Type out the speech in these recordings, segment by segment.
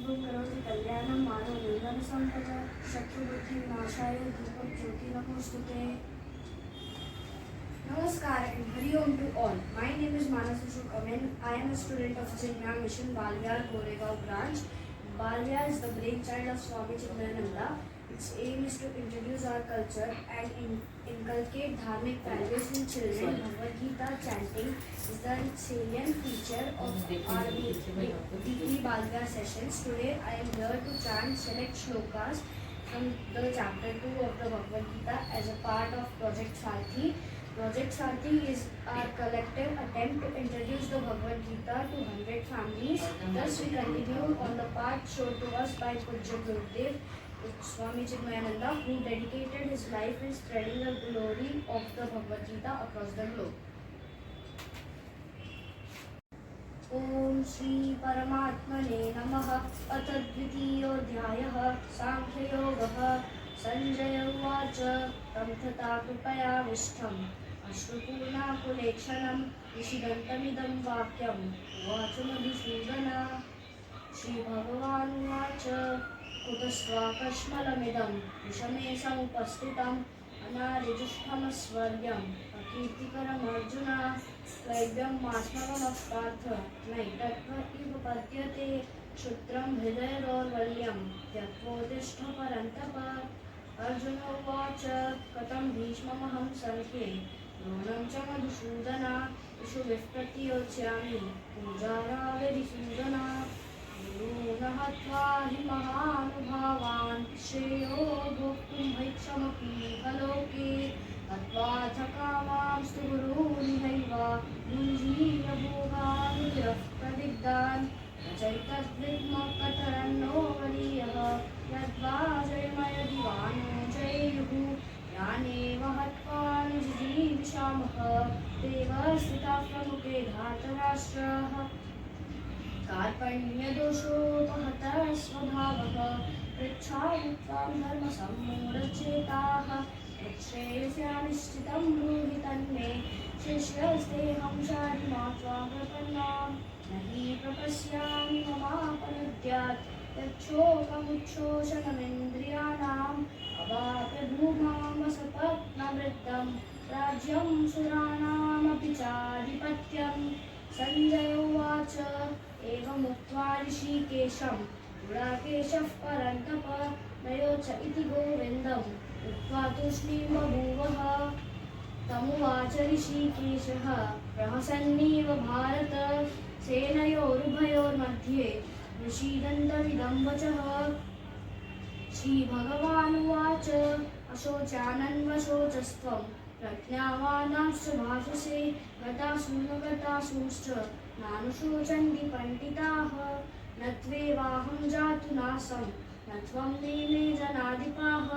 शुभं करोति कल्याणं मानवनिर्मलसम्पदा शत्रुबुद्धिविनाशाय दीपं ज्योतिर्नमोस्तुते. Namaskar and Hari Om to all. My name is Manas Ashok Amin. I am a student of St. Jan Mission, Balviar, Goregaon branch. Balviar is the brainchild of Swami Chinmayananda. Its aim is to introduce our culture and inculcate dharmic values in children. Bhagavad Gita chanting is the salient feature of our weekly Balviar sessions. Today I am here to chant select shlokas from the chapter 2 of the Bhagavad Gita as a part of Project Sarthi. Project Sarthi is our collective attempt to introduce the Bhagavad Gita to 100 families. Thus we continue on the path shown to us by Pujya Gurudev Swami Chinmayananda, who dedicated his life in spreading the glory of the Bhagavad Gita across the globe. Om Shri Paramatmane Namaha. अथ द्वितीयोऽध्यायः सांख्ययोगः. संजय उवाच तं तथा कृपयाविष्ठम् अश्रुपूर्णाकुलेक्षणं विषिदन्तमिदं वाक्यम् उवाच मधुसूदन. श्रीभगवानुवाच कुतस्त्वाकश्मलमिदं विषमे समुपस्थितम् अनादिजुष्टमस्वर्ग्यम् अकीर्तिकरमर्जुन. क्लैब्यमात्मवमः पार्थ नैतत्त्व इव पद्यते. क्षुद्रं हृदयदौर्बल्यं त्यक्त्वोत्तिष्ठ परन्तप. अर्जुन उवाच कथं भीष्ममहं सङ्ख्ये द्रोणं च मधुसूदन. इषुभिः प्रतियोत्स्यामि पूजाराविरिसूदन. गुरून् हत्वा हि महानुभावान् श्रेयो भोक्तुं भैक्षमपि लोके. हत्वाथ कामांस्तु गुरूनिहैव युञ्जीय भोगान् प्रदिग्धान्. चैतद्विद्मकतरन्नो वरीयः यद्वा जयमयदिवानो जयेयुः. यानेव हत्वा निजीविषामः देवस्थिताः प्रमुखे धातराष्ट्राः. कार्पण्यदोषोपहतः स्वभावः पृच्छादित्वां धर्मसम्मूढचेताः. यच्छ्रेयस्यानिश्चितं ब्रूहि तन्मे शिष्यस्तेऽहं शारिमा त्वां प्रपन्नाम्. न हि प्रपश्यामि ममापनुद्यात् यच्छोकमुच्छोषणमिन्द्रियाणाम्. अवाप्य भूमां वसपत्नवृत्तं राज्यं सुराणामपि चाधिपत्यम्. संजय उवाच एवमुक्त्वा ऋषिकेशं गुडाकेशः परन्तप नयोच इति गोविन्दम् उक्त्वा तूष्णीं बभूवः. तमुवाच ऋषिकेशः प्रहसन्नीव भारत. सेनयोरुभयोर्मध्ये विषीदन्तमिदं वचः. श्रीभगवानुवाच अशोचानन्वशोचस्त्वं प्रज्ञावानांश्च भाषसे. गतासु न गतासूश्च नानुशोचन्ति पण्डिताः. न त्वेवाहं जातु नासं न त्वं मे जनाधिपाः.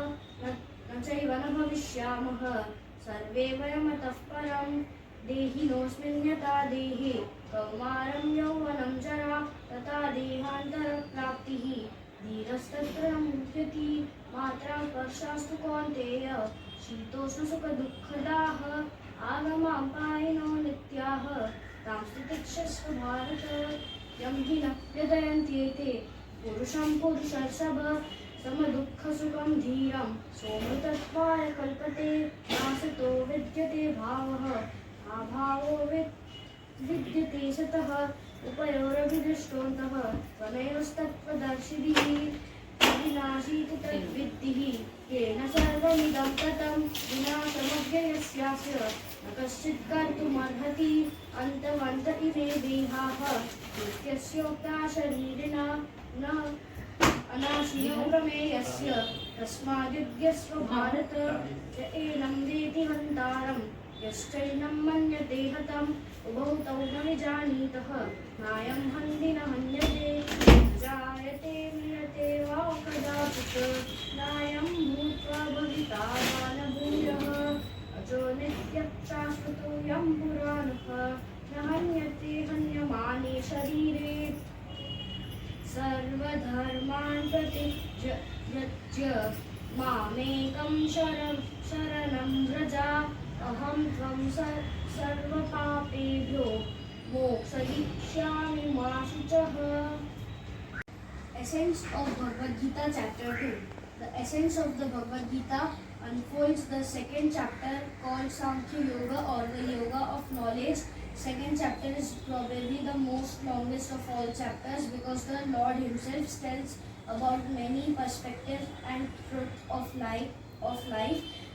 न चैव न भविष्यामः सर्वे वयमतः परम्. देहिनोऽस्मिन् यथा देहे कौमारं यौवनं जरा तथा देहान्तरप्राप्तिः धीरस्तत्र मुह्यति. मात्रा स्पर्शास्तु कौन्तेय शीतोष्णसुखदुःखदाः. आगमापायिनो नित्याः तां तितिक्षस्व भारत. यं हि न व्यदयन्त्येते पुरुषं पुरुषर्षभ. समदुःखसुखं धीरं सोमृतत्वाय कल्पते. नासतो विद्यते भावः अभावो विद्यते सतः. उभयोरभिदृष्टोऽन्तः त्वनयोस्तत्त्वदर्शिभिः. विनाशीति तद्विद्धिः येन सर्वमिदं ततं. विनाशमव्ययस्यास्य न कश्चित् कर्तुमर्हति. अन्तवन्त इमे देहाः नित्यस्योक्ता शरीरिणा न अनाशिनो प्रमेयस्य. तस्माद्युध्यस्व भारत. य एनं वेति हन्तारं यश्चैनं मन्यते हतम्. उभौ तौ न विजानीतः नायं हन्ति न हन्यते. जायते म्रियते वा कदाचित् नायं भूत्वा भविता वा न भूयः. अजो नित्यः शाश्वतोऽयं पुराणः न हन्यते हन्यमाने शरीरे. सर्वधर्मान् परित्यज्य मामेकं शरणं व्रज. अहं त्वं सर्वपापेभ्यो मोक्षयिष्यामि मा शुचः. Essence of Bhagavad Gita chapter 2. The essence of the Bhagavad Gita unfolds the second chapter called Sankhya Yoga or the Yoga of Knowledge. Second chapter is probably the most longest of all chapters because the Lord himself tells about many perspectives and truth of life.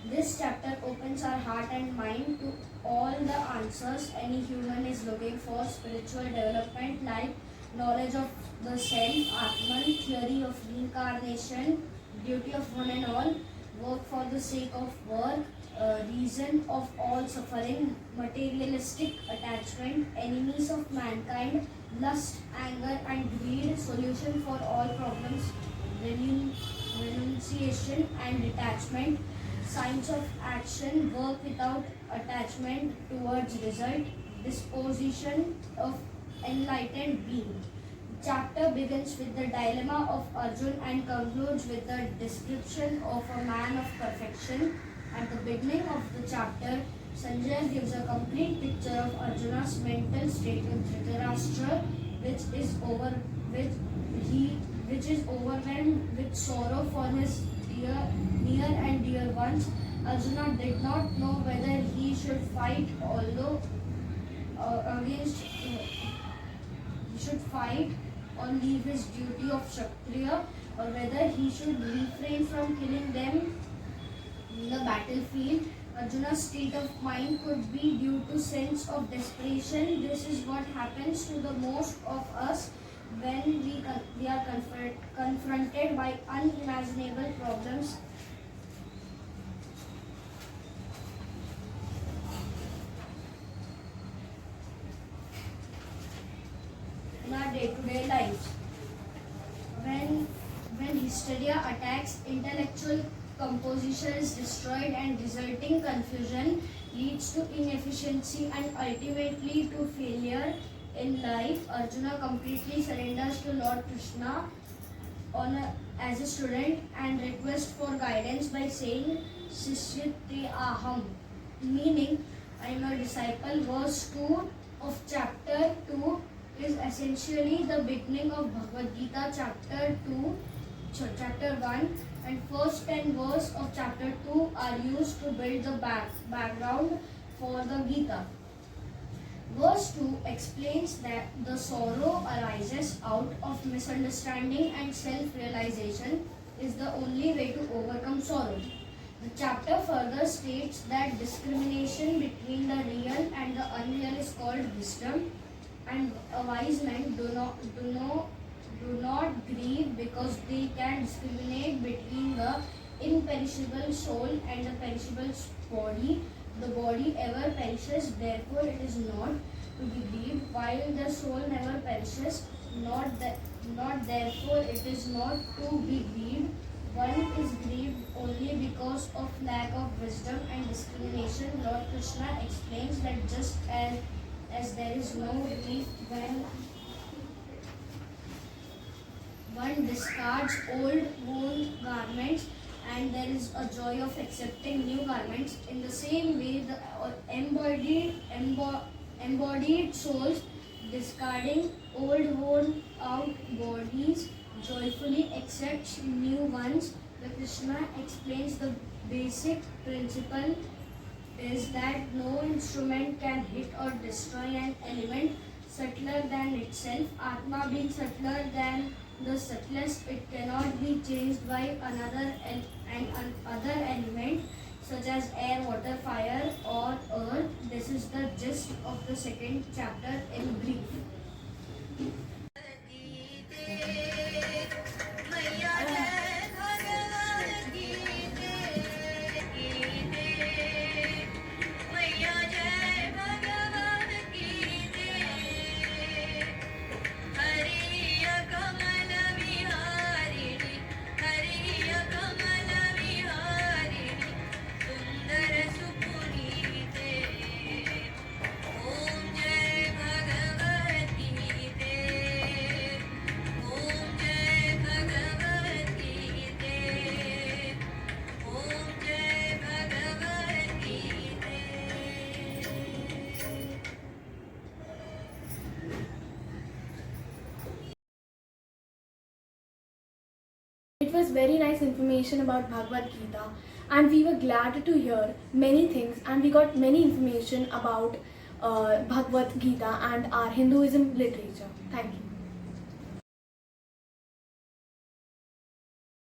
This chapter opens our heart and mind to all the answers any human is looking for: spiritual development, like knowledge of the self, Atman, theory of reincarnation, duty of one and all, work for the sake of work, reason of all suffering, materialistic attachment, enemies of mankind, lust, anger and greed, solution for all problems, renunciation and detachment, signs of action, work without attachment towards result, disposition of enlightened being. Chapter begins with the dilemma of Arjun and concludes with the description of a man of perfection. At the beginning of the chapter, Sanjay gives a complete picture of Arjuna's mental state with Dhritarashtra, which is overwhelmed with sorrow for his near and dear ones. Arjuna did not know whether he should fight, or leave his duty of Kshatriya, or whether he should refrain from killing them in the battlefield. Arjuna's state of mind could be due to sense of desperation. This is what happens to the most of us when we are confronted by unimaginable problems. In our day-to-day lives. When hysteria attacks, intellectual composition is destroyed and resulting confusion leads to inefficiency and ultimately to failure in life. Arjuna completely surrenders to Lord Krishna as a student and requests for guidance by saying Sishyate Aham, meaning I am a disciple. Verse 2 of chapter 2 is essentially the beginning of Bhagavad Gita chapter 1, and first 10 verses of chapter 2 are used to build the background for the Gita. Verse 2 explains that the sorrow arises out of misunderstanding and self-realization is the only way to overcome sorrow. The chapter further states that discrimination between the real and the unreal is called wisdom, and a wise man do not grieve because they can discriminate between the imperishable soul and the perishable body. The body ever perishes, therefore it is not to be grieved, while the soul never perishes, not therefore it is not to be grieved. One is grieved only because of lack of wisdom and discrimination. Lord Krishna explains that just as there is no grief when one discards old worn garments, and there is a joy of accepting new garments. In the same way, the embodied souls discarding old worn out bodies joyfully accepts new ones. The Krishna explains the basic principle is that no instrument can hit or destroy an element subtler than itself. Atma being subtler than the subtlest, it cannot be changed by another element such as air, water, fire or earth. This is the gist of the second chapter in brief. It was very nice information about Bhagavad Gita, and we were glad to hear many things, and we got many information about Bhagavad Gita and our Hinduism literature. Thank you.